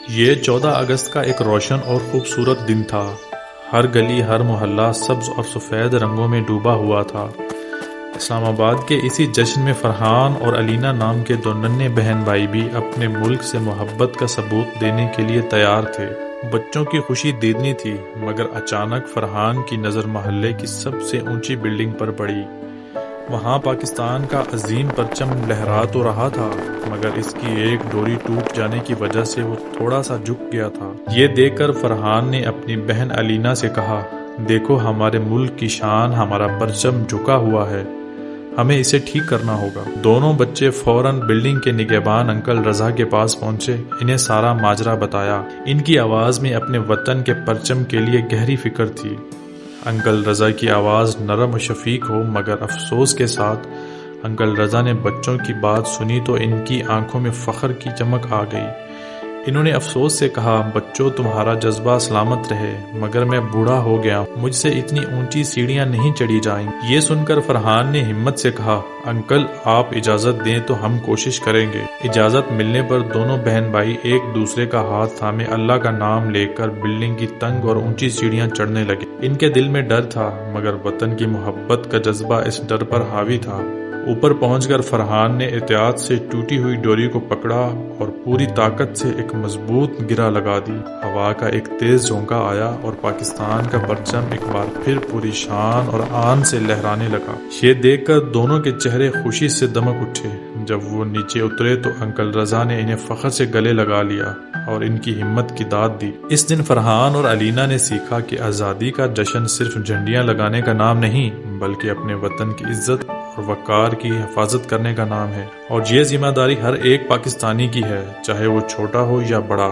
یہ 14 اگست کا ایک روشن اور خوبصورت دن تھا۔ ہر گلی، ہر محلہ سبز اور سفید رنگوں میں ڈوبا ہوا تھا۔ اسلام آباد کے اسی جشن میں فرحان اور علینا نام کے 2 ننھے بہن بھائی بھی اپنے ملک سے محبت کا ثبوت دینے کے لیے تیار تھے۔ بچوں کی خوشی دیدنی تھی، مگر اچانک فرحان کی نظر محلے کی سب سے اونچی بلڈنگ پر پڑی۔ وہاں پاکستان کا عظیم پرچم لہرا تو رہا تھا، مگر اس کی ایک ڈوری ٹوٹ جانے کی وجہ سے وہ تھوڑا سا جھک گیا تھا۔ یہ دیکھ کر فرحان نے اپنی بہن علینا سے کہا، دیکھو ہمارے ملک کی شان، ہمارا پرچم جھکا ہوا ہے، ہمیں اسے ٹھیک کرنا ہوگا۔ دونوں بچے فوراً بلڈنگ کے نگہبان انکل رضا کے پاس پہنچے، انہیں سارا ماجرا بتایا۔ ان کی آواز میں اپنے وطن کے پرچم کے لیے گہری فکر تھی۔ انکل رضا کی آواز نرم و شفیق ہو، مگر افسوس کے ساتھ انکل رضا نے بچوں کی بات سنی تو ان کی آنکھوں میں فخر کی چمک آ گئی۔ انہوں نے افسوس سے کہا، بچوں تمہارا جذبہ سلامت رہے، مگر میں بوڑھا ہو گیا ہوں، مجھ سے اتنی اونچی سیڑھیاں نہیں چڑھی جائیں۔ یہ سن کر فرحان نے ہمت سے کہا، انکل آپ اجازت دیں تو ہم کوشش کریں گے۔ اجازت ملنے پر دونوں بہن بھائی ایک دوسرے کا ہاتھ تھامے اللہ کا نام لے کر بلڈنگ کی تنگ اور اونچی سیڑھیاں چڑھنے لگے۔ ان کے دل میں ڈر تھا، مگر وطن کی محبت کا جذبہ اس ڈر پر حاوی تھا۔ اوپر پہنچ کر فرحان نے احتیاط سے ٹوٹی ہوئی ڈوری کو پکڑا اور پوری طاقت سے ایک مضبوط گرہ لگا دی۔ ہوا کا ایک تیز جھونکا آیا اور پاکستان کا پرچم ایک بار پھر پوری شان اور آن سے لہرانے لگا۔ یہ دیکھ کر دونوں کے چہرے خوشی سے دمک اٹھے۔ جب وہ نیچے اترے تو انکل رضا نے انہیں فخر سے گلے لگا لیا اور ان کی ہمت کی داد دی۔ اس دن فرحان اور علینا نے سیکھا کہ آزادی کا جشن صرف جھنڈیاں لگانے کا نام نہیں، بلکہ اپنے وطن کی عزت اور وقار کی حفاظت کرنے کا نام ہے، اور یہ ذمہ داری ہر ایک پاکستانی کی ہے، چاہے وہ چھوٹا ہو یا بڑا۔